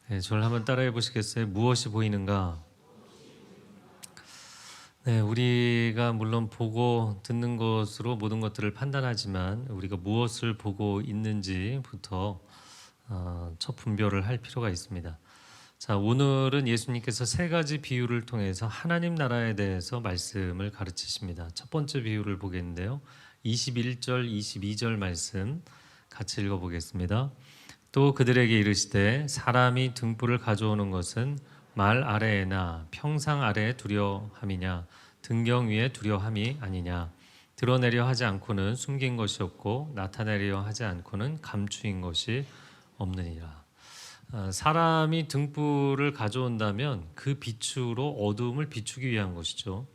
네, 저를 한번 따라해 보시겠어요? 무엇이 보이는가? 네, 우리가 물론 보고 듣는 것으로 모든 것들을 판단하지만 우리가 무엇을 보고 있는지부터 첫 분별을 할 필요가 있습니다. 자, 오늘은 예수님께서 세 가지 비유를 통해서 하나님 나라에 대해서 말씀을 가르치십니다. 첫 번째 비유를 보겠는데요. 21절, 22절 말씀 같이 읽어보겠습니다. 또 그들에게 이르시되 사람이 등불을 가져오는 것은 말 아래에나 평상 아래에 두려함이냐 등경 위에 두려함이 아니냐 드러내려 하지 않고는 숨긴 것이 없고 나타내려 하지 않고는 감추인 것이 없느니라. 사람이 등불을 가져온다면 그 빛으로 어두움을 비추기 위한 것이죠.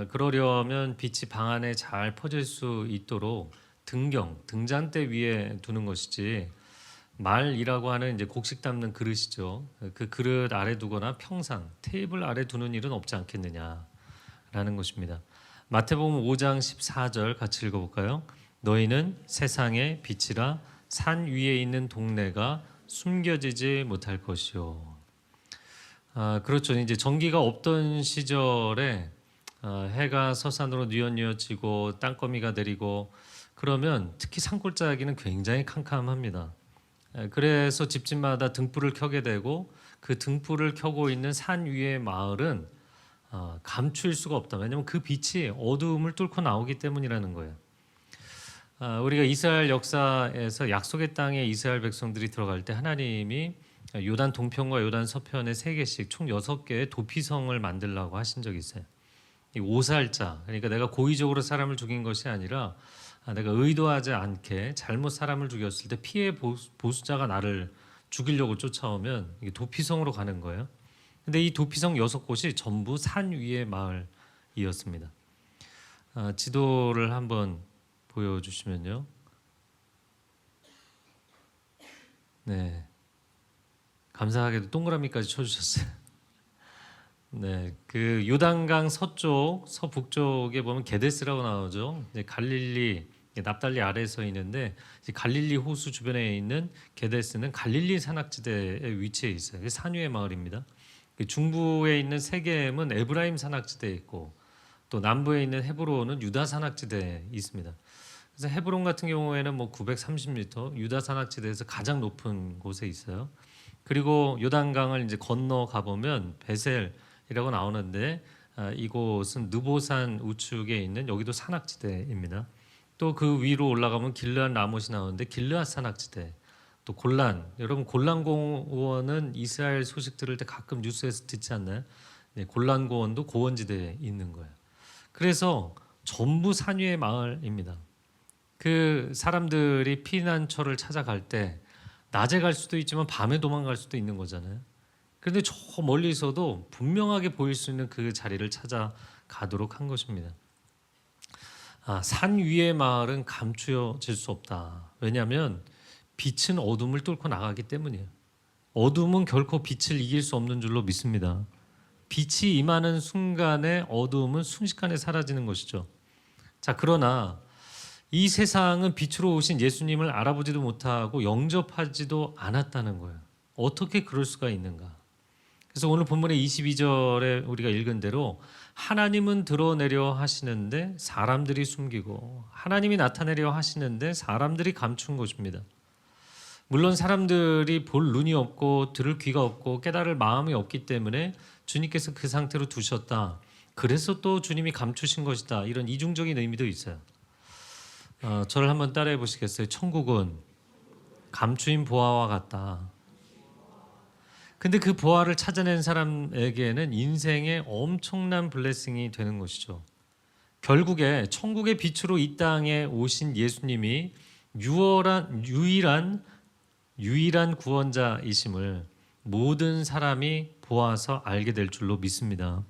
그러려면 빛이 방 안에 잘 퍼질 수 있도록 등잔대 위에 두는 것이지 말이라고 하는 이제 곡식 담는 그릇이죠. 그 그릇 아래 두거나 평상 테이블 아래 두는 일은 없지 않겠느냐라는 것입니다. 마태복음 5장 14절 같이 읽어볼까요? 너희는 세상의 빛이라 산 위에 있는 동네가 숨겨지지 못할 것이요. 그렇죠. 이제 전기가 없던 시절에 해가 서산으로 뉘엿뉘엿지고 땅거미가 내리고 그러면 특히 산골짜기는 굉장히 캄캄합니다. 그래서 집집마다 등불을 켜게 되고 그 등불을 켜고 있는 산 위의 마을은 감출 수가 없다. 왜냐하면 그 빛이 어두움을 뚫고 나오기 때문이라는 거예요. 우리가 이스라엘 역사에서 약속의 땅에 이스라엘 백성들이 들어갈 때 하나님이 요단 동편과 요단 서편에 3개씩 총 6개의 도피성을 만들라고 하신 적이 있어요. 이 오살자, 그러니까 내가 고의적으로 사람을 죽인 것이 아니라 내가 의도하지 않게 잘못 사람을 죽였을 때 피해 보수자가 나를 죽이려고 쫓아오면 이게 도피성으로 가는 거예요. 근데 이 도피성 6곳이 전부 산 위의 마을이었습니다. 지도를 한번 보여주시면요. 네, 감사하게도 동그라미까지 쳐주셨어요. 네, 그 요단강 서쪽, 서북쪽에 보면 게데스라고 나오죠. 갈릴리, 납달리 아래에 서 있는데 갈릴리 호수 주변에 있는 게데스는 갈릴리 산악지대에 위치해 있어요. 산 위의 마을입니다. 중부에 있는 세겜은 에브라임 산악지대에 있고 또 남부에 있는 헤브론은 유다 산악지대에 있습니다. 그래서 헤브론 같은 경우에는 뭐 930m, 유다 산악지대에서 가장 높은 곳에 있어요. 그리고 요단강을 이제 건너 가 보면 베셀이라고 나오는데 이곳은 느보산 우측에 있는 여기도 산악지대입니다. 또 그 위로 올라가면 길르앗 라못이 나오는데 길르앗 산악지대, 또 골란, 여러분 골란 고원은 이스라엘 소식 들을 때 가끔 뉴스에서 듣지 않나요? 네, 골란 고원도 고원지대에 있는 거예요. 그래서 전부 산 위의 마을입니다. 그 사람들이 피난처를 찾아갈 때 낮에 갈 수도 있지만 밤에 도망갈 수도 있는 거잖아요. 그런데 저 멀리서도 분명하게 보일 수 있는 그 자리를 찾아가도록 한 것입니다. 산 위의 마을은 감추어질 수 없다. 왜냐하면 빛은 어둠을 뚫고 나가기 때문이에요. 어둠은 결코 빛을 이길 수 없는 줄로 믿습니다. 빛이 임하는 순간에 어두움은 순식간에 사라지는 것이죠. 자, 그러나 이 세상은 빛으로 오신 예수님을 알아보지도 못하고 영접하지도 않았다는 거예요. 어떻게 그럴 수가 있는가? 그래서 오늘 본문의 22절에 우리가 읽은 대로 하나님은 드러내려 하시는데 사람들이 숨기고 하나님이 나타내려 하시는데 사람들이 감춘 것입니다. 물론 사람들이 볼 눈이 없고 들을 귀가 없고 깨달을 마음이 없기 때문에 주님께서 그 상태로 두셨다. 그래서 또 주님이 감추신 것이다. 이런 이중적인 의미도 있어요. 저를 한번 따라해 보시겠어요? 천국은 감추인 보화와 같다. 근데 그 보화를 찾아낸 사람에게는 인생의 엄청난 블레싱이 되는 것이죠. 결국에 천국의 빛으로 이 땅에 오신 예수님이 유일한 구원자이심을 모든 사람이 보아서 알게 될 줄로 믿습니다.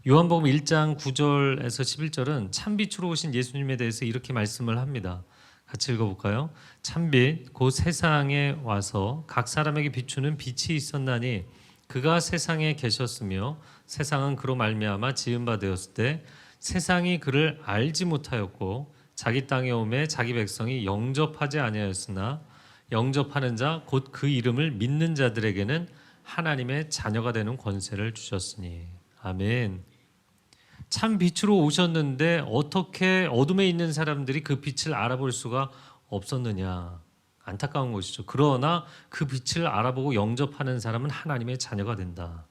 요한복음 1장 9절에서 11절은 참빛으로 오신 예수님에 대해서 이렇게 말씀을 합니다. 같이 읽어볼까요? 참빛 곧 세상에 와서 각 사람에게 비추는 빛이 있었나니 그가 세상에 계셨으며 세상은 그로 말미암아 지은 바 되었을 때 세상이 그를 알지 못하였고 자기 땅에 오매 자기 백성이 영접하지 아니하였으나 영접하는 자 곧 그 이름을 믿는 자들에게는 하나님의 자녀가 되는 권세를 주셨으니. 아멘. 참 빛으로 오셨는데 어떻게 어둠에 있는 사람들이 그 빛을 알아볼 수가 없었느냐. 안타까운 것이죠. 그러나 그 빛을 알아보고 영접하는 사람은 하나님의 자녀가 된다.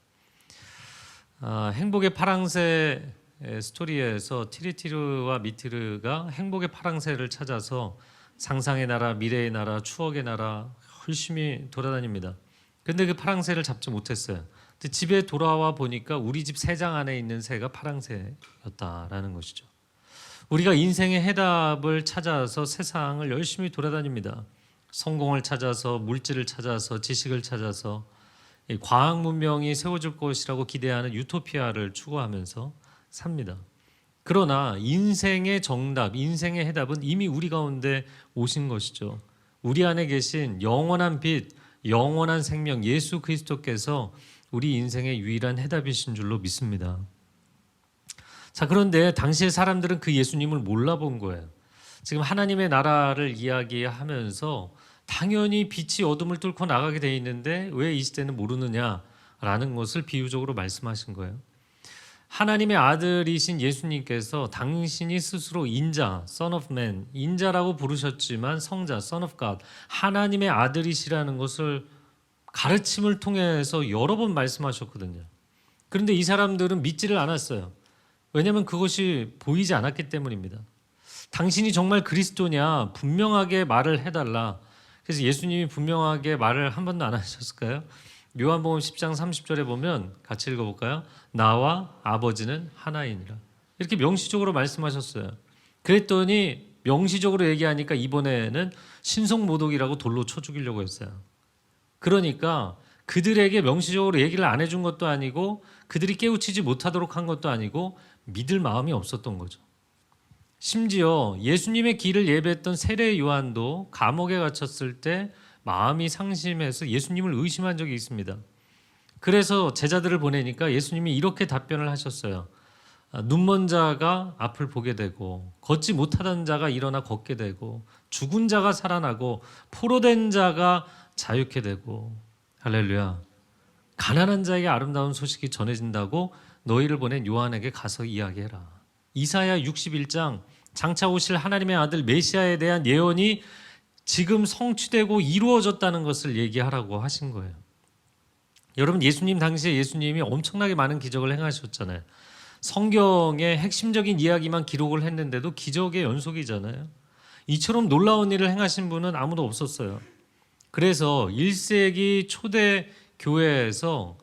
행복의 파랑새 스토리에서 티리티르와 미티르가 행복의 파랑새를 찾아서 상상의 나라, 미래의 나라, 추억의 나라 열심히 돌아다닙니다. 근데 그 파랑새를 잡지 못했어요. 근데 집에 돌아와 보니까 우리 집 새장 안에 있는 새가 파랑새였다라는 것이죠. 우리가 인생의 해답을 찾아서 세상을 열심히 돌아다닙니다. 성공을 찾아서, 물질을 찾아서, 지식을 찾아서, 과학 문명이 세워질 것이라고 기대하는 유토피아를 추구하면서 삽니다. 그러나 인생의 정답, 인생의 해답은 이미 우리 가운데 오신 것이죠. 우리 안에 계신 영원한 빛, 영원한 생명 예수 그리스도께서 우리 인생의 유일한 해답이신 줄로 믿습니다. 자, 그런데 당시의 사람들은 그 예수님을 몰라본 거예요. 지금 하나님의 나라를 이야기하면서 당연히 빛이 어둠을 뚫고 나가게 돼 있는데 왜 이 시대는 모르느냐라는 것을 비유적으로 말씀하신 거예요. 하나님의 아들이신 예수님께서 당신이 스스로 인자, Son of Man, 인자라고 부르셨지만 성자, Son of God, 하나님의 아들이시라는 것을 가르침을 통해서 여러 번 말씀하셨거든요. 그런데 이 사람들은 믿지를 않았어요. 왜냐하면 그것이 보이지 않았기 때문입니다. 당신이 정말 그리스도냐 분명하게 말을 해달라. 그래서 예수님이 분명하게 말을 한 번도 안 하셨을까요? 요한복음 10장 30절에 보면 같이 읽어볼까요? 나와 아버지는 하나이니라. 이렇게 명시적으로 말씀하셨어요. 그랬더니 명시적으로 얘기하니까 이번에는 신성모독이라고 돌로 쳐 죽이려고 했어요. 그러니까 그들에게 명시적으로 얘기를 안 해준 것도 아니고 그들이 깨우치지 못하도록 한 것도 아니고 믿을 마음이 없었던 거죠. 심지어 예수님의 길을 예배했던 세례 요한도 감옥에 갇혔을 때 마음이 상심해서 예수님을 의심한 적이 있습니다. 그래서 제자들을 보내니까 예수님이 이렇게 답변을 하셨어요. 눈먼 자가 앞을 보게 되고 걷지 못하던 자가 일어나 걷게 되고 죽은 자가 살아나고 포로된 자가 자유케 되고 할렐루야. 가난한 자에게 아름다운 소식이 전해진다고 너희를 보낸 요한에게 가서 이야기해라. 이사야 61장 장차 오실 하나님의 아들 메시아에 대한 예언이 지금 성취되고 이루어졌다는 것을 얘기하라고 하신 거예요. 여러분, 예수님 당시에 예수님이 엄청나게 많은 기적을 행하셨잖아요. 성경의 핵심적인 이야기만 기록을 했는데도 기적의 연속이잖아요. 이처럼 놀라운 일을 행하신 분은 아무도 없었어요. 그래서 1세기 초대 교회에서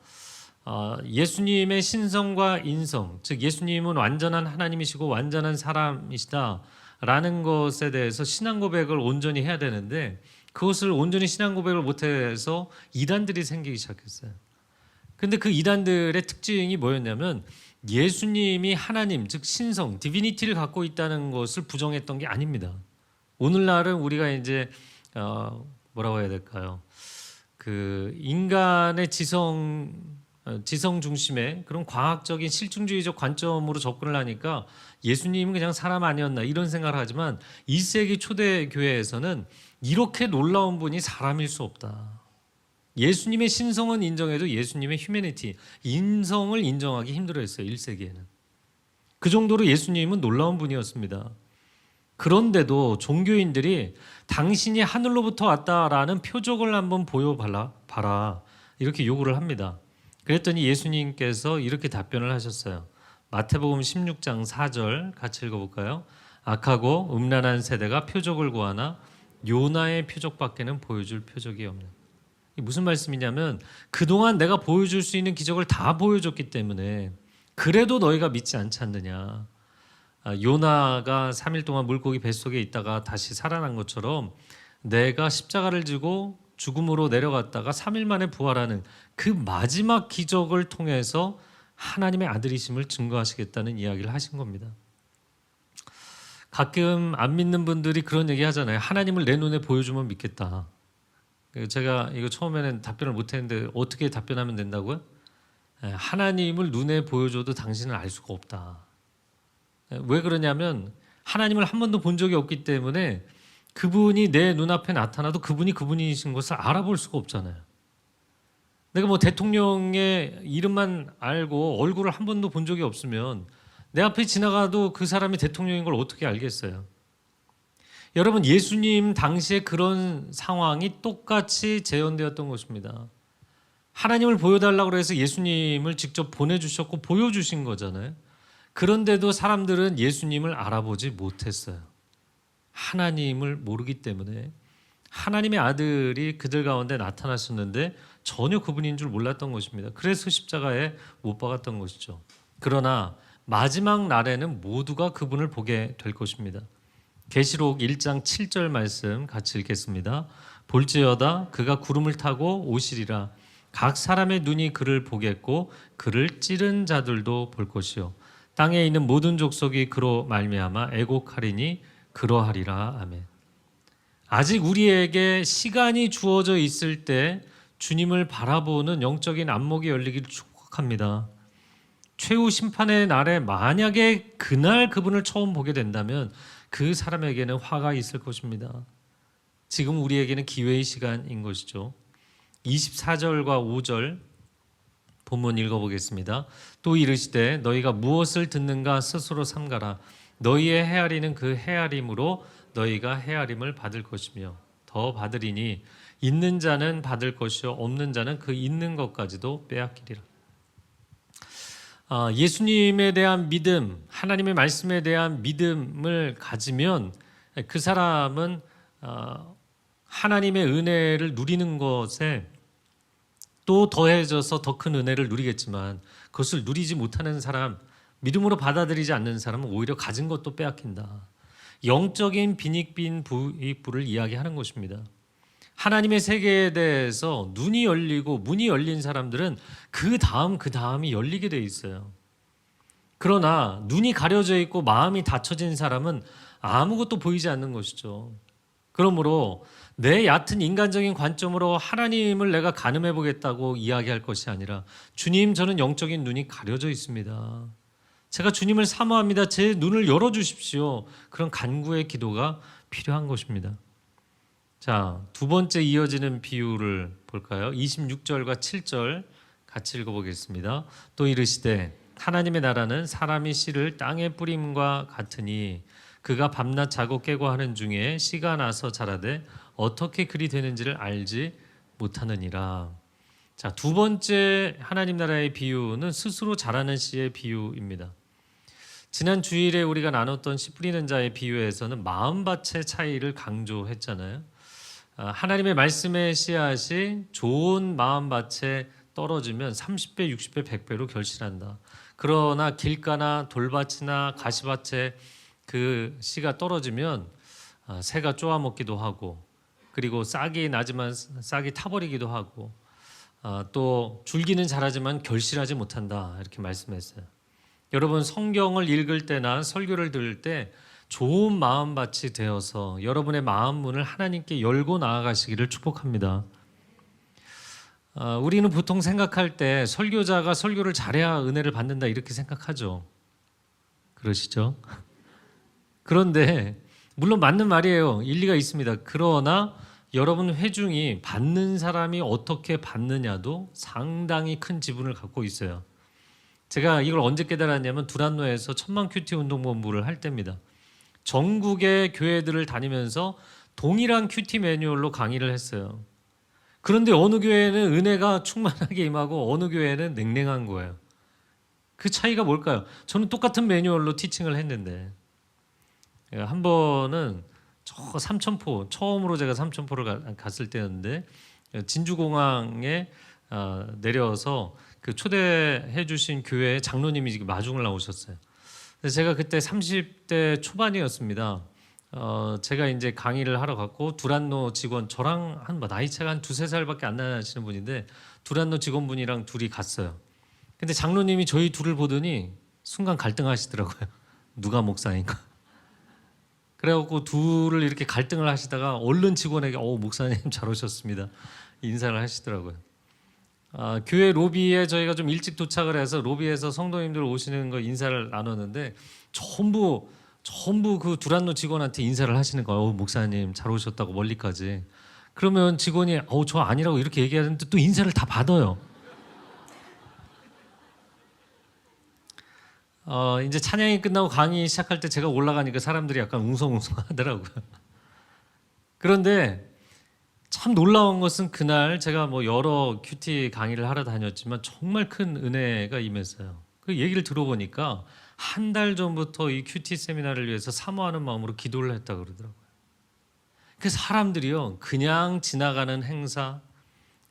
예수님의 신성과 인성, 즉 예수님은 완전한 하나님이시고 완전한 사람이시다라는 것에 대해서 신앙 고백을 온전히 해야 되는데 그것을 온전히 신앙 고백을 못해서 이단들이 생기기 시작했어요. 근데 그 이단들의 특징이 뭐였냐면 예수님이 하나님, 즉 신성, 디비니티를 갖고 있다는 것을 부정했던 게 아닙니다. 오늘날은 우리가 이제 뭐라고 해야 될까요? 그 인간의 지성 중심의 그런 과학적인 실증주의적 관점으로 접근을 하니까 예수님은 그냥 사람 아니었나 이런 생각을 하지만 1세기 초대 교회에서는 이렇게 놀라운 분이 사람일 수 없다. 예수님의 신성은 인정해도 예수님의 휴머니티, 인성을 인정하기 힘들어했어요. 1세기에는. 그 정도로 예수님은 놀라운 분이었습니다. 그런데도 종교인들이 당신이 하늘로부터 왔다라는 표적을 한번 보여봐라 이렇게 요구를 합니다. 그랬더니 예수님께서 이렇게 답변을 하셨어요. 마태복음 16장 4절 같이 읽어볼까요? 악하고 음란한 세대가 표적을 구하나 요나의 표적밖에는 보여줄 표적이 없는. 이게 무슨 말씀이냐면 그동안 내가 보여줄 수 있는 기적을 다 보여줬기 때문에 그래도 너희가 믿지 않지 않느냐. 요나가 3일 동안 물고기 뱃속에 있다가 다시 살아난 것처럼 내가 십자가를 지고 죽음으로 내려갔다가 3일 만에 부활하는 그 마지막 기적을 통해서 하나님의 아들이심을 증거하시겠다는 이야기를 하신 겁니다. 가끔 안 믿는 분들이 그런 얘기 하잖아요. 하나님을 내 눈에 보여주면 믿겠다. 제가 이거 처음에는 답변을 못했는데 어떻게 답변하면 된다고요? 하나님을 눈에 보여줘도 당신은 알 수가 없다. 왜 그러냐면 하나님을 한 번도 본 적이 없기 때문에 그분이 내 눈앞에 나타나도 그분이 그분이신 것을 알아볼 수가 없잖아요. 내가 뭐 대통령의 이름만 알고 얼굴을 한 번도 본 적이 없으면 내 앞에 지나가도 그 사람이 대통령인 걸 어떻게 알겠어요? 여러분, 예수님 당시에 그런 상황이 똑같이 재현되었던 것입니다. 하나님을 보여달라고 해서 예수님을 직접 보내주셨고 보여주신 거잖아요. 그런데도 사람들은 예수님을 알아보지 못했어요. 하나님을 모르기 때문에. 하나님의 아들이 그들 가운데 나타나셨는데 전혀 그분인 줄 몰랐던 것입니다. 그래서 십자가에 못 박았던 것이죠. 그러나 마지막 날에는 모두가 그분을 보게 될 것입니다. 계시록 1장 7절 말씀 같이 읽겠습니다. 볼지어다 그가 구름을 타고 오시리라. 각 사람의 눈이 그를 보겠고 그를 찌른 자들도 볼 것이요 땅에 있는 모든 족속이 그로 말미암아 애곡하리니 그러하리라. 아멘. 아직 우리에게 시간이 주어져 있을 때 주님을 바라보는 영적인 안목이 열리기를 축복합니다. 최후 심판의 날에 만약에 그날 그분을 처음 보게 된다면 그 사람에게는 화가 있을 것입니다. 지금 우리에게는 기회의 시간인 것이죠. 24절과 5절 본문 읽어보겠습니다. 또 이르시되 너희가 무엇을 듣는가 스스로 삼가라. 너희의 헤아리는 그 헤아림으로 너희가 헤아림을 받을 것이며 더 받으리니 있는 자는 받을 것이요 없는 자는 그 있는 것까지도 빼앗기리라. 예수님에 대한 믿음, 하나님의 말씀에 대한 믿음을 가지면 그 사람은 하나님의 은혜를 누리는 것에 또 더해져서 더 큰 은혜를 누리겠지만 그것을 누리지 못하는 사람, 믿음으로 받아들이지 않는 사람은 오히려 가진 것도 빼앗긴다. 영적인 빈익빈 부익부를 이야기하는 것입니다. 하나님의 세계에 대해서 눈이 열리고 문이 열린 사람들은 그 다음이 열리게 돼 있어요. 그러나 눈이 가려져 있고 마음이 닫혀진 사람은 아무것도 보이지 않는 것이죠. 그러므로 내 얕은 인간적인 관점으로 하나님을 내가 가늠해 보겠다고 이야기할 것이 아니라 주님, 저는 영적인 눈이 가려져 있습니다. 제가 주님을 사모합니다. 제 눈을 열어주십시오. 그런 간구의 기도가 필요한 것입니다. 자, 두 번째 이어지는 비유를 볼까요? 26절과 7절 같이 읽어보겠습니다. 또 이르시되 하나님의 나라는 사람이 씨를 땅에 뿌림과 같으니 그가 밤낮 자고 깨고 하는 중에 씨가 나서 자라되 어떻게 그리 되는지를 알지 못하느니라. 자, 두 번째 하나님 나라의 비유는 스스로 자라는 씨의 비유입니다. 지난 주일에 우리가 나눴던 씨 뿌리는 자의 비유에서는 마음밭의 차이를 강조했잖아요. 하나님의 말씀의 씨앗이 좋은 마음밭에 떨어지면 30배, 60배, 100배로 결실한다. 그러나 길가나 돌밭이나 가시밭에 그 씨가 떨어지면 새가 쪼아먹기도 하고, 그리고 싹이 나지만 싹이 타버리기도 하고, 또 줄기는 자라지만 결실하지 못한다, 이렇게 말씀했어요. 여러분, 성경을 읽을 때나 설교를 들을 때 좋은 마음밭이 되어서 여러분의 마음 문을 하나님께 열고 나아가시기를 축복합니다. 우리는 보통 생각할 때 설교자가 설교를 잘해야 은혜를 받는다, 이렇게 생각하죠. 그러시죠? 그런데 물론 맞는 말이에요. 일리가 있습니다. 그러나 여러분 회중이 받는 사람이 어떻게 받느냐도 상당히 큰 지분을 갖고 있어요. 제가 이걸 언제 깨달았냐면 두란노에서 천만 큐티 운동본부를 할 때입니다. 전국의 교회들을 다니면서 동일한 큐티 매뉴얼로 강의를 했어요. 그런데 어느 교회는 은혜가 충만하게 임하고 어느 교회는 냉랭한 거예요. 그 차이가 뭘까요? 저는 똑같은 매뉴얼로 티칭을 했는데, 한 번은 저 삼천포, 처음으로 제가 삼천포를 갔을 때였는데 진주공항에 내려서 그 초대해 주신 교회 장로님이 지금 마중을 나오셨어요. 그래서 제가 그때 30대 초반이었습니다. 제가 이제 강의를 하러 갔고 두란노 직원, 저랑 나이 차가 한 2-3살밖에 안 나시는 분인데 두란노 직원분이랑 둘이 갔어요. 근데 장로님이 저희 둘을 보더니 순간 갈등하시더라고요. 누가 목사인가? 그래갖고 둘을 이렇게 갈등을 하시다가 얼른 직원에게 목사님 잘 오셨습니다, 인사를 하시더라고요. 교회 로비에 저희가 좀 일찍 도착을 해서 로비에서 성도님들 오시는 거 인사를 나눴는데 전부 전부 그 두란노 직원한테 인사를 하시는 거예요. 목사님 잘 오셨다고 멀리까지. 그러면 직원이 저 아니라고 이렇게 얘기하는데 또 인사를 다 받아요. 이제 찬양이 끝나고 강의 시작할 때 제가 올라가니까 사람들이 약간 웅성웅성 하더라고요. 그런데 참 놀라운 것은 그날 제가 뭐 여러 큐티 강의를 하러 다녔지만 정말 큰 은혜가 임했어요. 그 얘기를 들어보니까 한 달 전부터 이 큐티 세미나를 위해서 사모하는 마음으로 기도를 했다 그러더라고요. 그 사람들이요, 그냥 지나가는 행사,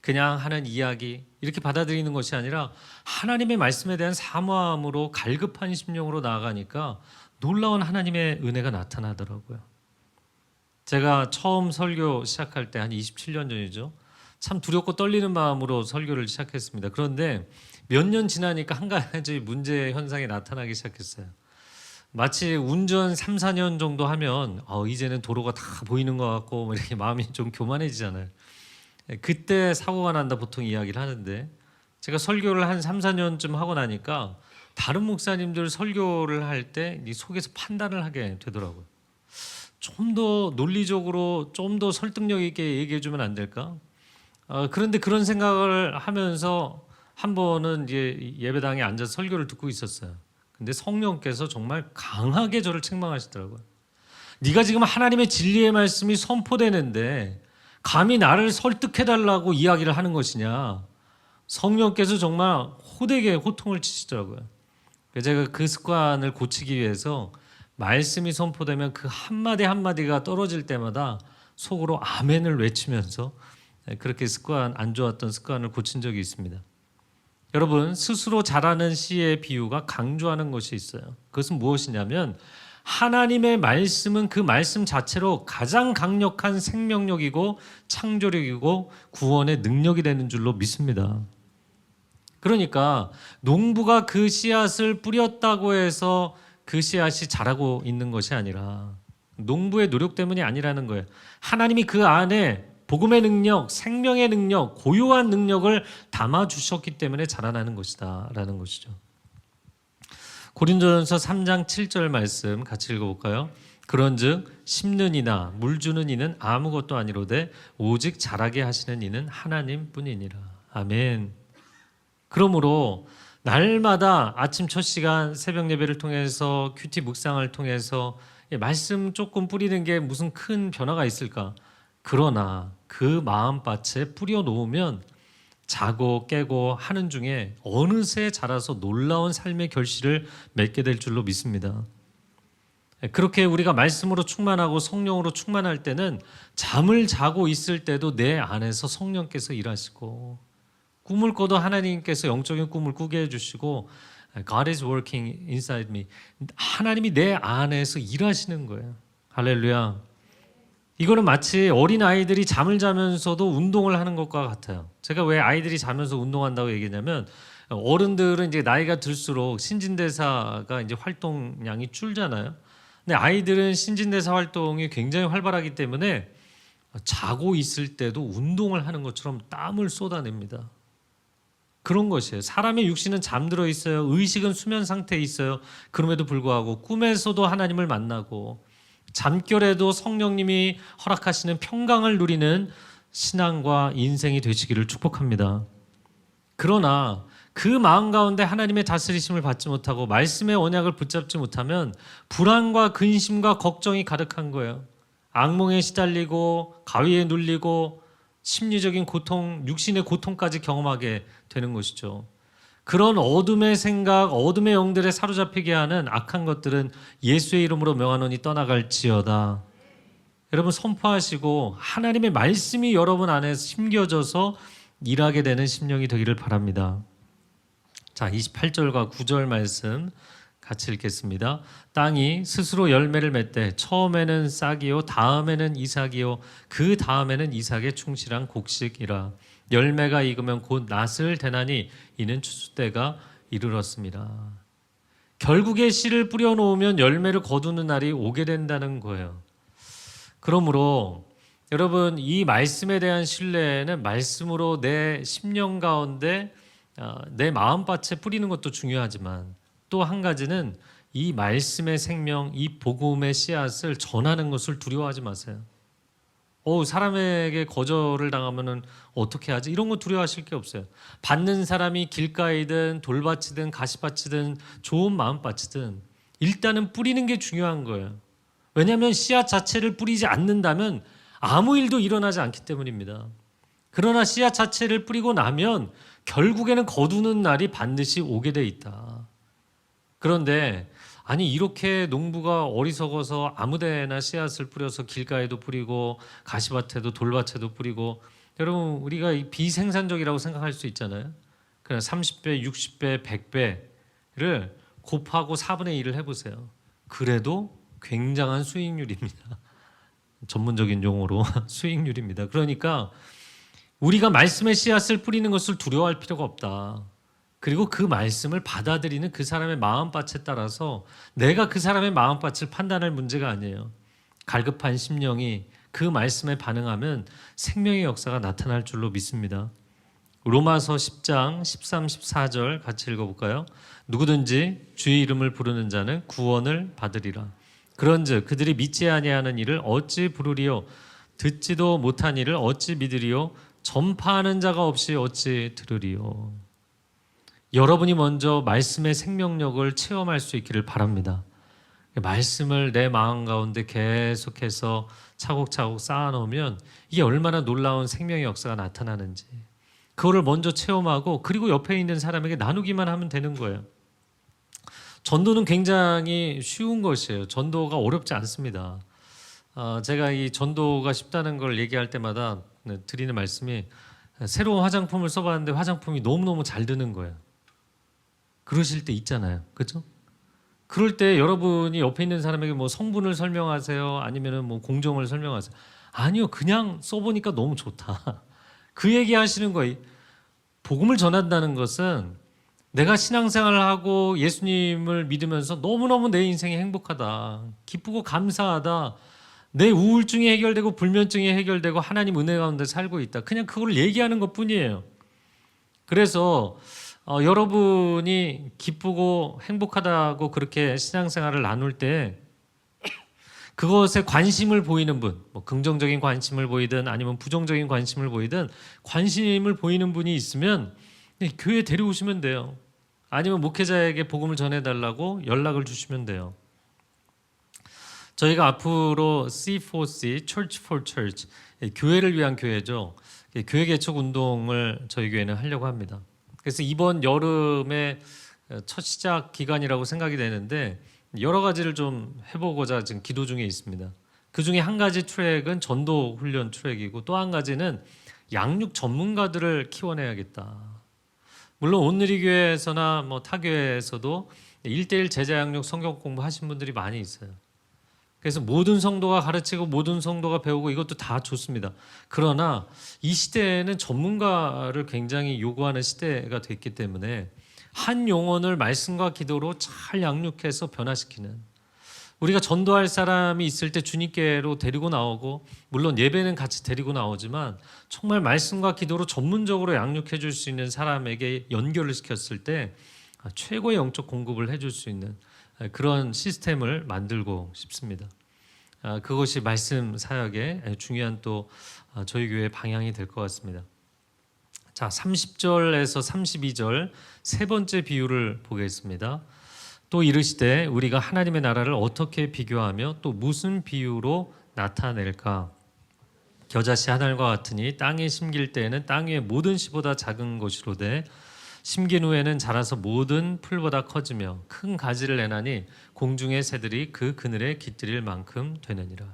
그냥 하는 이야기 이렇게 받아들이는 것이 아니라 하나님의 말씀에 대한 사모함으로 갈급한 심령으로 나아가니까 놀라운 하나님의 은혜가 나타나더라고요. 제가 처음 설교 시작할 때 한 27년 전이죠. 참 두렵고 떨리는 마음으로 설교를 시작했습니다. 그런데 몇 년 지나니까 한 가지 문제 현상이 나타나기 시작했어요. 마치 운전 3, 4년 정도 하면 이제는 도로가 다 보이는 것 같고 이렇게 마음이 좀 교만해지잖아요. 그때 사고가 난다 보통 이야기를 하는데 제가 설교를 한 3, 4년쯤 하고 나니까 다른 목사님들 설교를 할 때 이 속에서 판단을 하게 되더라고요. 좀 더 논리적으로 좀 더 설득력 있게 얘기해 주면 안 될까? 그런데 그런 생각을 하면서 한 번은 이제 예배당에 앉아서 설교를 듣고 있었어요. 근데 성령께서 정말 강하게 저를 책망하시더라고요. 네가 지금 하나님의 진리의 말씀이 선포되는데 감히 나를 설득해달라고 이야기를 하는 것이냐. 성령께서 정말 호되게 호통을 치시더라고요. 제가 그 습관을 고치기 위해서 말씀이 선포되면 그 한마디 한마디가 떨어질 때마다 속으로 아멘을 외치면서 그렇게 안 좋았던 습관을 고친 적이 있습니다. 여러분, 스스로 잘하는 시의 비유가 강조하는 것이 있어요. 그것은 무엇이냐면 하나님의 말씀은 그 말씀 자체로 가장 강력한 생명력이고 창조력이고 구원의 능력이 되는 줄로 믿습니다. 그러니까 농부가 그 씨앗을 뿌렸다고 해서 그 씨앗이 자라고 있는 것이 아니라 농부의 노력 때문이 아니라는 거예요. 하나님이 그 안에 복음의 능력, 생명의 능력, 고유한 능력을 담아주셨기 때문에 자라나는 것이다 라는 것이죠. 고린도전서 3장 7절 말씀 같이 읽어볼까요? 그런즉 심는 이나 물 주는 이는 아무것도 아니로되 오직 자라게 하시는 이는 하나님뿐이니라. 아멘. 그러므로 날마다 아침 첫 시간 새벽 예배를 통해서 큐티 묵상을 통해서 말씀 조금 뿌리는 게 무슨 큰 변화가 있을까? 그러나 그 마음밭에 뿌려 놓으면 자고 깨고 하는 중에 어느새 자라서 놀라운 삶의 결실을 맺게 될 줄로 믿습니다. 그렇게 우리가 말씀으로 충만하고 성령으로 충만할 때는 잠을 자고 있을 때도 내 안에서 성령께서 일하시고 꿈을 꿔도 하나님께서 영적인 꿈을 꾸게 해주시고 God is working inside me. 하나님이 내 안에서 일하시는 거예요. 할렐루야. 이거는 마치 어린 아이들이 잠을 자면서도 운동을 하는 것과 같아요. 제가 왜 아이들이 자면서 운동한다고 얘기냐면 어른들은 이제 나이가 들수록 신진대사가 이제 활동량이 줄잖아요. 근데 아이들은 신진대사 활동이 굉장히 활발하기 때문에 자고 있을 때도 운동을 하는 것처럼 땀을 쏟아냅니다. 그런 것이에요. 사람의 육신은 잠들어 있어요. 의식은 수면 상태에 있어요. 그럼에도 불구하고 꿈에서도 하나님을 만나고 잠결에도 성령님이 허락하시는 평강을 누리는 신앙과 인생이 되시기를 축복합니다. 그러나 그 마음 가운데 하나님의 다스리심을 받지 못하고 말씀의 언약을 붙잡지 못하면 불안과 근심과 걱정이 가득한 거예요. 악몽에 시달리고 가위에 눌리고 심리적인 고통, 육신의 고통까지 경험하게 되는 것이죠. 그런 어둠의 생각, 어둠의 영들에 사로잡히게 하는 악한 것들은 예수의 이름으로 명하노니 떠나갈지어다. 여러분 선포하시고 하나님의 말씀이 여러분 안에 심겨져서 일하게 되는 심령이 되기를 바랍니다. 자, 28절과 9절 말씀 같이 읽겠습니다. 땅이 스스로 열매를 맺되 처음에는 싹이요 다음에는 이삭이요 그 다음에는 이삭의 충실한 곡식이라. 열매가 익으면 곧 낫을 대나니 이는 추수 때가 이르렀습니다. 결국에 씨를 뿌려놓으면 열매를 거두는 날이 오게 된다는 거예요. 그러므로 여러분 이 말씀에 대한 신뢰는 말씀으로 내 심령 가운데 내 마음밭에 뿌리는 것도 중요하지만 또 한 가지는 이 말씀의 생명, 이 복음의 씨앗을 전하는 것을 두려워하지 마세요. 사람에게 거절을 당하면은 어떻게 하지? 이런 거 두려워하실 게 없어요. 받는 사람이 길가이든 돌밭이든 가시밭이든 좋은 마음밭이든 일단은 뿌리는 게 중요한 거예요. 왜냐하면 씨앗 자체를 뿌리지 않는다면 아무 일도 일어나지 않기 때문입니다. 그러나 씨앗 자체를 뿌리고 나면 결국에는 거두는 날이 반드시 오게 돼 있다. 그런데 아니 이렇게 농부가 어리석어서 아무데나 씨앗을 뿌려서 길가에도 뿌리고 가시밭에도 돌밭에도 뿌리고, 여러분 우리가 비생산적이라고 생각할 수 있잖아요. 그냥 30배, 60배, 100배를 곱하고 4분의 1을 해보세요. 그래도 굉장한 수익률입니다. 전문적인 용어로 수익률입니다. 그러니까 우리가 말씀의 씨앗을 뿌리는 것을 두려워할 필요가 없다. 그리고 그 말씀을 받아들이는 그 사람의 마음밭에 따라서 내가 그 사람의 마음밭을 판단할 문제가 아니에요. 갈급한 심령이 그 말씀에 반응하면 생명의 역사가 나타날 줄로 믿습니다. 로마서 10장 13, 14절 같이 읽어볼까요? 누구든지 주의 이름을 부르는 자는 구원을 받으리라. 그런즉 그들이 믿지 아니하는 일을 어찌 부르리요? 듣지도 못한 일을 어찌 믿으리요? 전파하는 자가 없이 어찌 들으리요? 여러분이 먼저 말씀의 생명력을 체험할 수 있기를 바랍니다. 말씀을 내 마음 가운데 계속해서 차곡차곡 쌓아놓으면 이게 얼마나 놀라운 생명의 역사가 나타나는지 그거를 먼저 체험하고 그리고 옆에 있는 사람에게 나누기만 하면 되는 거예요. 전도는 굉장히 쉬운 것이에요. 전도가 어렵지 않습니다. 제가 이 전도가 쉽다는 걸 얘기할 때마다 드리는 말씀이 새로운 화장품을 써봤는데 화장품이 너무너무 잘 드는 거예요. 그러실 때 있잖아요. 그렇죠? 그럴 때 여러분이 옆에 있는 사람에게 뭐 성분을 설명하세요? 아니면은 뭐 공정을 설명하세요? 아니요. 그냥 써보니까 너무 좋다. 그 얘기 하시는 거예요. 복음을 전한다는 것은 내가 신앙생활을 하고 예수님을 믿으면서 너무너무 내 인생이 행복하다. 기쁘고 감사하다. 내 우울증이 해결되고 불면증이 해결되고 하나님 은혜 가운데 살고 있다. 그냥 그걸 얘기하는 것뿐이에요. 그래서 여러분이 기쁘고 행복하다고 그렇게 신앙생활을 나눌 때 그것에 관심을 보이는 분, 뭐 긍정적인 관심을 보이든 아니면 부정적인 관심을 보이든 관심을 보이는 분이 있으면 교회에 데려오시면 돼요. 아니면 목회자에게 복음을 전해달라고 연락을 주시면 돼요. 저희가 앞으로 C4C, Church for Church, 교회를 위한 교회죠. 교회 개척 운동을 저희 교회는 하려고 합니다. 그래서 이번 여름에 첫 시작 기간이라고 생각이 되는데 여러 가지를 좀 해보고자 지금 기도 중에 있습니다. 그 중에 한 가지 트랙은 전도 훈련 트랙이고 또 한 가지는 양육 전문가들을 키워내야겠다. 물론 온누리 교회에서나 뭐 타 교회에서도 1:1 제자 양육 성경 공부 하신 분들이 많이 있어요. 그래서 모든 성도가 가르치고 모든 성도가 배우고 이것도 다 좋습니다. 그러나 이 시대에는 전문가를 굉장히 요구하는 시대가 됐기 때문에 한 영혼을 말씀과 기도로 잘 양육해서 변화시키는, 우리가 전도할 사람이 있을 때 주님께로 데리고 나오고 물론 예배는 같이 데리고 나오지만 정말 말씀과 기도로 전문적으로 양육해 줄 수 있는 사람에게 연결을 시켰을 때 최고의 영적 공급을 해줄 수 있는 그런 시스템을 만들고 싶습니다. 그것이 말씀 사역의 중요한 또 저희 교회의 방향이 될 것 같습니다. 자, 30절에서 32절 세 번째 비유를 보겠습니다. 또 이르시되 우리가 하나님의 나라를 어떻게 비교하며 또 무슨 비유로 나타낼까? 겨자씨 한 알과 같으니 땅에 심길 때에는 땅 위의 모든 씨보다 작은 것이로되 심긴 후에는 자라서 모든 풀보다 커지며 큰 가지를 내나니 공중의 새들이 그 그늘에 깃들일 만큼 되느니라.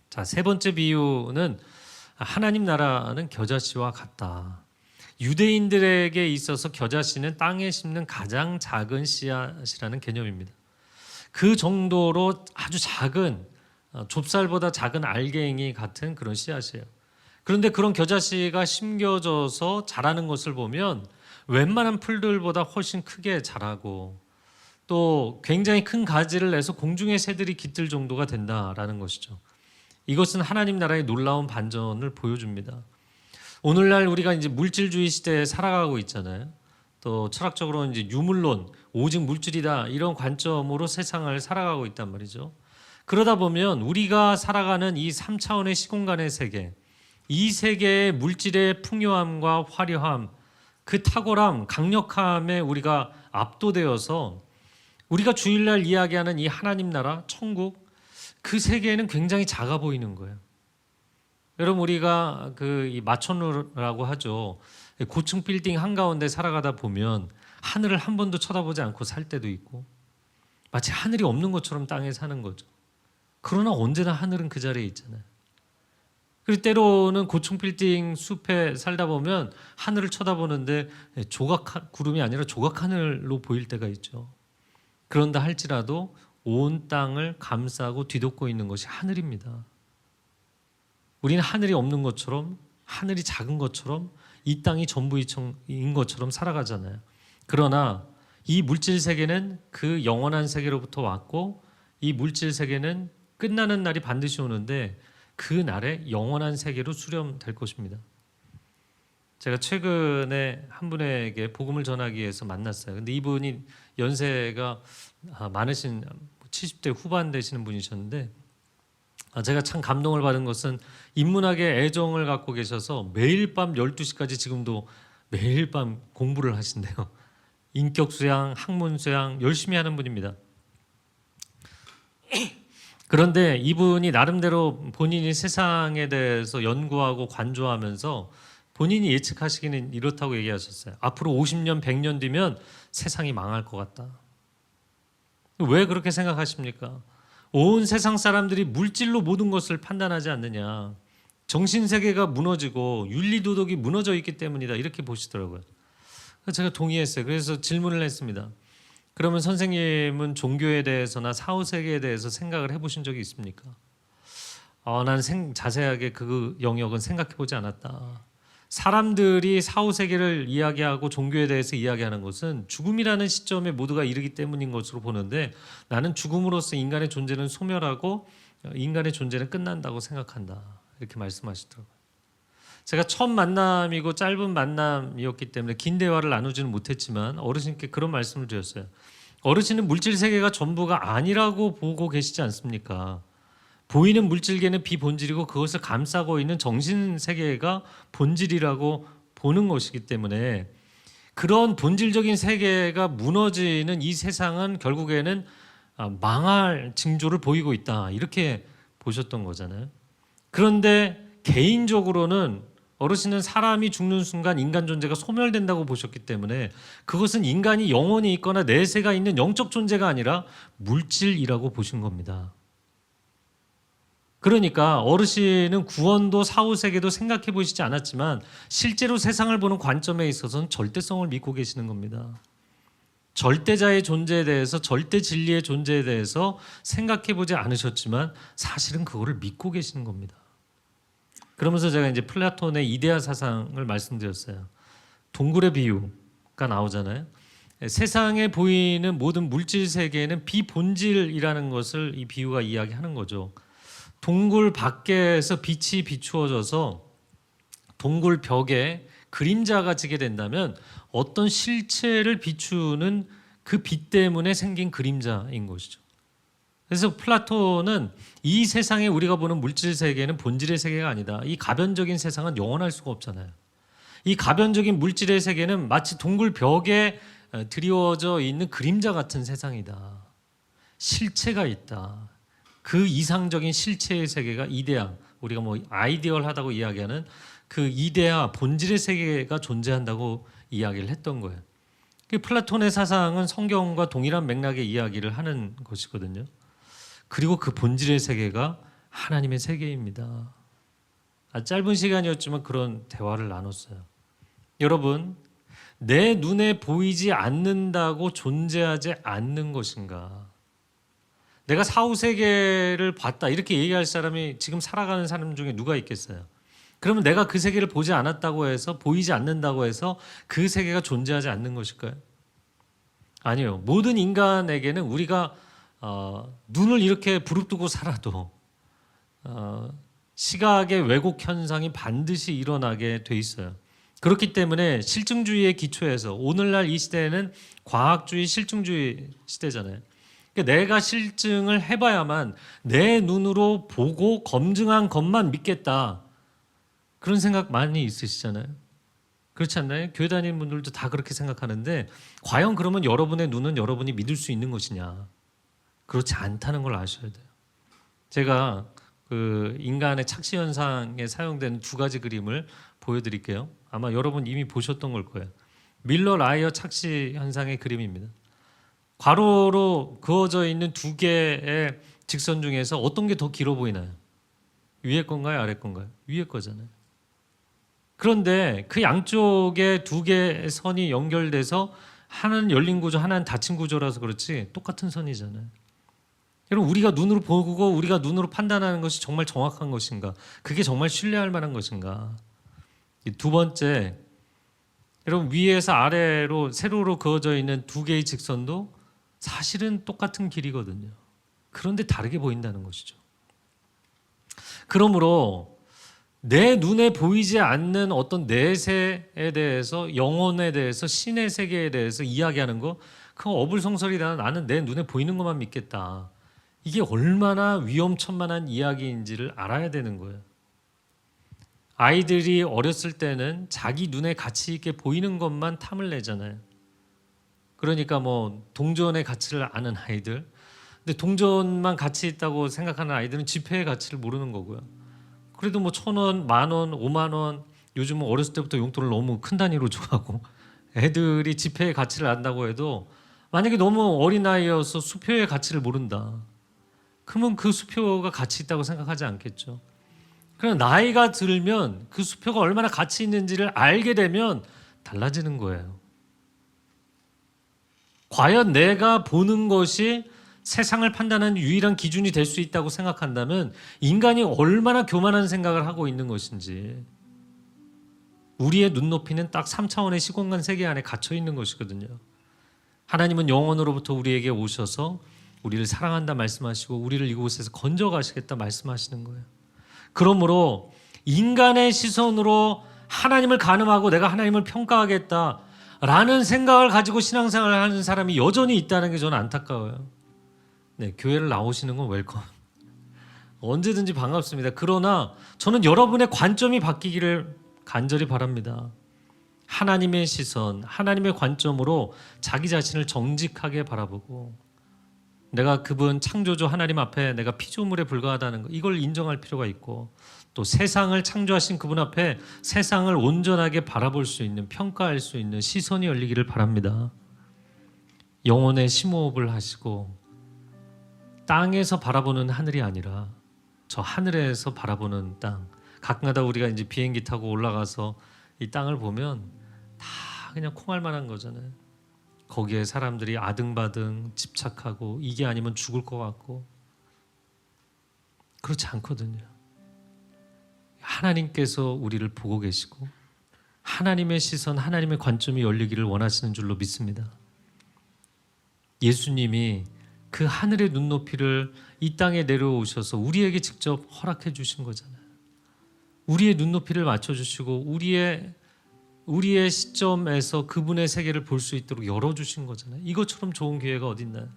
자, 세 번째 비유는 하나님 나라는 겨자씨와 같다. 유대인들에게 있어서 겨자씨는 땅에 심는 가장 작은 씨앗이라는 개념입니다. 그 정도로 아주 작은, 좁쌀보다 작은 알갱이 같은 그런 씨앗이에요. 그런데 그런 겨자씨가 심겨져서 자라는 것을 보면 웬만한 풀들보다 훨씬 크게 자라고 또 굉장히 큰 가지를 내서 공중의 새들이 깃들 정도가 된다라는 것이죠. 이것은 하나님 나라의 놀라운 반전을 보여줍니다. 오늘날 우리가 이제 물질주의 시대에 살아가고 있잖아요. 또 철학적으로는 이제 유물론, 오직 물질이다 이런 관점으로 세상을 살아가고 있단 말이죠. 그러다 보면 우리가 살아가는 이 3차원의 시공간의 세계, 이 세계의 물질의 풍요함과 화려함, 그 탁월함, 강력함에 우리가 압도되어서 우리가 주일날 이야기하는 이 하나님 나라, 천국, 그 세계에는 굉장히 작아 보이는 거예요. 여러분, 우리가 이 마천루라고 하죠. 고층 빌딩 한가운데 살아가다 보면 하늘을 한 번도 쳐다보지 않고 살 때도 있고, 마치 하늘이 없는 것처럼 땅에 사는 거죠. 그러나 언제나 하늘은 그 자리에 있잖아요. 그리고 때로는 고층 빌딩 숲에 살다 보면 하늘을 쳐다보는데 조각 구름이 아니라 조각 하늘로 보일 때가 있죠. 그런다 할지라도 온 땅을 감싸고 뒤덮고 있는 것이 하늘입니다. 우리는 하늘이 없는 것처럼, 하늘이 작은 것처럼, 이 땅이 전부인 것처럼 살아가잖아요. 그러나 이 물질 세계는 그 영원한 세계로부터 왔고, 이 물질 세계는 끝나는 날이 반드시 오는데 그 날에 영원한 세계로 수렴될 것입니다. 제가 최근에 한 분에게 복음을 전하기 위해서 만났어요. 근데 이분이 연세가 많으신 70대 후반 되시는 분이셨는데, 제가 참 감동을 받은 것은 인문학에 애정을 갖고 계셔서 매일 밤 12시까지 지금도 매일 밤 공부를 하신대요. 인격 수양, 학문 수양 열심히 하는 분입니다. 그런데 이분이 나름대로 본인이 세상에 대해서 연구하고 관조하면서 본인이 예측하시기는 이렇다고 얘기하셨어요. 앞으로 50년, 100년 뒤면 세상이 망할 것 같다. 왜 그렇게 생각하십니까? 온 세상 사람들이 물질로 모든 것을 판단하지 않느냐. 정신세계가 무너지고 윤리도덕이 무너져 있기 때문이다. 이렇게 보시더라고요. 제가 동의했어요. 그래서 질문을 했습니다. 그러면 선생님은 종교에 대해서나 사후세계에 대해서 생각을 해보신 적이 있습니까? 난 자세하게 그 영역은 생각해보지 않았다. 사람들이 사후세계를 이야기하고 종교에 대해서 이야기하는 것은 죽음이라는 시점에 모두가 이르기 때문인 것으로 보는데, 나는 죽음으로써 인간의 존재는 소멸하고 인간의 존재는 끝난다고 생각한다. 이렇게 말씀하시더라고요. 제가 첫 만남이고 짧은 만남이었기 때문에 긴 대화를 나누지는 못했지만 어르신께 그런 말씀을 드렸어요. 어르신은 물질 세계가 전부가 아니라고 보고 계시지 않습니까? 보이는 물질계는 비본질이고 그것을 감싸고 있는 정신 세계가 본질이라고 보는 것이기 때문에, 그런 본질적인 세계가 무너지는 이 세상은 결국에는 망할 징조를 보이고 있다. 이렇게 보셨던 거잖아요. 그런데 개인적으로는 어르신은 사람이 죽는 순간 인간 존재가 소멸된다고 보셨기 때문에 그것은 인간이 영혼이 있거나 내세가 있는 영적 존재가 아니라 물질이라고 보신 겁니다. 그러니까 어르신은 구원도 사후세계도 생각해 보시지 않았지만 실제로 세상을 보는 관점에 있어서는 절대성을 믿고 계시는 겁니다. 절대자의 존재에 대해서, 절대 진리의 존재에 대해서 생각해 보지 않으셨지만 사실은 그거를 믿고 계시는 겁니다. 그러면서 제가 이제 플라톤의 이데아 사상을 말씀드렸어요. 동굴의 비유가 나오잖아요. 세상에 보이는 모든 물질 세계에는 비본질이라는 것을 이 비유가 이야기하는 거죠. 동굴 밖에서 빛이 비추어져서 동굴 벽에 그림자가 지게 된다면 어떤 실체를 비추는 그 빛 때문에 생긴 그림자인 것이죠. 그래서 플라톤은 이 세상에 우리가 보는 물질 세계는 본질의 세계가 아니다. 이 가변적인 세상은 영원할 수가 없잖아요. 이 가변적인 물질의 세계는 마치 동굴 벽에 드리워져 있는 그림자 같은 세상이다. 실체가 있다. 그 이상적인 실체의 세계가 이데아, 우리가 뭐 아이디얼하다고 이야기하는 그 이데아 본질의 세계가 존재한다고 이야기를 했던 거예요. 플라톤의 사상은 성경과 동일한 맥락의 이야기를 하는 것이거든요. 그리고 그 본질의 세계가 하나님의 세계입니다. 짧은 시간이었지만 그런 대화를 나눴어요. 여러분, 내 눈에 보이지 않는다고 존재하지 않는 것인가? 내가 사후세계를 봤다 이렇게 얘기할 사람이 지금 살아가는 사람 중에 누가 있겠어요? 그러면 내가 그 세계를 보지 않았다고 해서, 보이지 않는다고 해서 그 세계가 존재하지 않는 것일까요? 아니요. 모든 인간에게는 우리가 눈을 이렇게 부릅뜨고 살아도 시각의 왜곡 현상이 반드시 일어나게 돼 있어요. 그렇기 때문에 실증주의의 기초에서 오늘날 이 시대에는 과학주의, 실증주의 시대잖아요. 그러니까 내가 실증을 해봐야만 내 눈으로 보고 검증한 것만 믿겠다. 그런 생각 많이 있으시잖아요. 그렇지 않나요? 교회 다니는 분들도 다 그렇게 생각하는데 과연 그러면 여러분의 눈은 여러분이 믿을 수 있는 것이냐? 그렇지 않다는 걸 아셔야 돼요. 제가 그 인간의 착시 현상에 사용되는 두 가지 그림을 보여드릴게요. 아마 여러분 이미 보셨던 걸 거예요. 밀러 라이어 착시 현상의 그림입니다. 괄호로 그어져 있는 두 개의 직선 중에서 어떤 게 더 길어 보이나요? 위에 건가요? 아래 건가요? 위에 거잖아요. 그런데 그 양쪽에 두 개의 선이 연결돼서 하나는 열린 구조, 하나는 닫힌 구조라서 그렇지 똑같은 선이잖아요. 여러분, 우리가 눈으로 보고 우리가 눈으로 판단하는 것이 정말 정확한 것인가? 그게 정말 신뢰할 만한 것인가? 두 번째, 여러분, 위에서 아래로 세로로 그어져 있는 두 개의 직선도 사실은 똑같은 길이거든요. 그런데 다르게 보인다는 것이죠. 그러므로 내 눈에 보이지 않는 어떤 내세에 대해서, 영혼에 대해서, 신의 세계에 대해서 이야기하는 거, 그거 어불성설이다. 나는 내 눈에 보이는 것만 믿겠다. 이게 얼마나 위험천만한 이야기인지를 알아야 되는 거예요. 아이들이 어렸을 때는 자기 눈에 가치 있게 보이는 것만 탐을 내잖아요. 그러니까 뭐 동전의 가치를 아는 아이들, 근데 동전만 가치 있다고 생각하는 아이들은 지폐의 가치를 모르는 거고요. 그래도 뭐 1,000원, 10,000원, 50,000원, 요즘은 어렸을 때부터 용돈을 너무 큰 단위로 줘가고 애들이 지폐의 가치를 안다고 해도 만약에 너무 어린 나이여서 수표의 가치를 모른다. 그러면 그 수표가 가치 있다고 생각하지 않겠죠. 그럼 나이가 들면 그 수표가 얼마나 가치 있는지를 알게 되면 달라지는 거예요. 과연 내가 보는 것이 세상을 판단하는 유일한 기준이 될 수 있다고 생각한다면 인간이 얼마나 교만한 생각을 하고 있는 것인지. 우리의 눈높이는 딱 3차원의 시공간 세계 안에 갇혀 있는 것이거든요. 하나님은 영원으로부터 우리에게 오셔서 우리를 사랑한다 말씀하시고 우리를 이곳에서 건져가시겠다 말씀하시는 거예요. 그러므로 인간의 시선으로 하나님을 가늠하고 내가 하나님을 평가하겠다라는 생각을 가지고 신앙생활을 하는 사람이 여전히 있다는 게 저는 안타까워요. 네, 교회를 나오시는 건 웰컴. 언제든지 반갑습니다. 그러나 저는 여러분의 관점이 바뀌기를 간절히 바랍니다. 하나님의 시선, 하나님의 관점으로 자기 자신을 정직하게 바라보고 내가 그분 창조주 하나님 앞에 내가 피조물에 불과하다는 거, 이걸 인정할 필요가 있고 또 세상을 창조하신 그분 앞에 세상을 온전하게 바라볼 수 있는, 평가할 수 있는 시선이 열리기를 바랍니다. 영혼의 심호흡을 하시고 땅에서 바라보는 하늘이 아니라 저 하늘에서 바라보는 땅. 가끔가다 우리가 이제 비행기 타고 올라가서 이 땅을 보면 다 그냥 콩알만한 거잖아요. 거기에 사람들이 아등바등 집착하고 이게 아니면 죽을 것 같고 그렇지 않거든요. 하나님께서 우리를 보고 계시고 하나님의 시선, 하나님의 관점이 열리기를 원하시는 줄로 믿습니다. 예수님이 그 하늘의 눈높이를 이 땅에 내려오셔서 우리에게 직접 허락해 주신 거잖아요. 우리의 눈높이를 맞춰주시고 우리의 시점에서 그분의 세계를 볼 수 있도록 열어주신 거잖아요. 이것처럼 좋은 기회가 어디 있나요?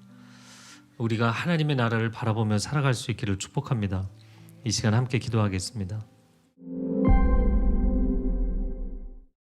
우리가 하나님의 나라를 바라보며 살아갈 수 있기를 축복합니다. 이 시간 함께 기도하겠습니다.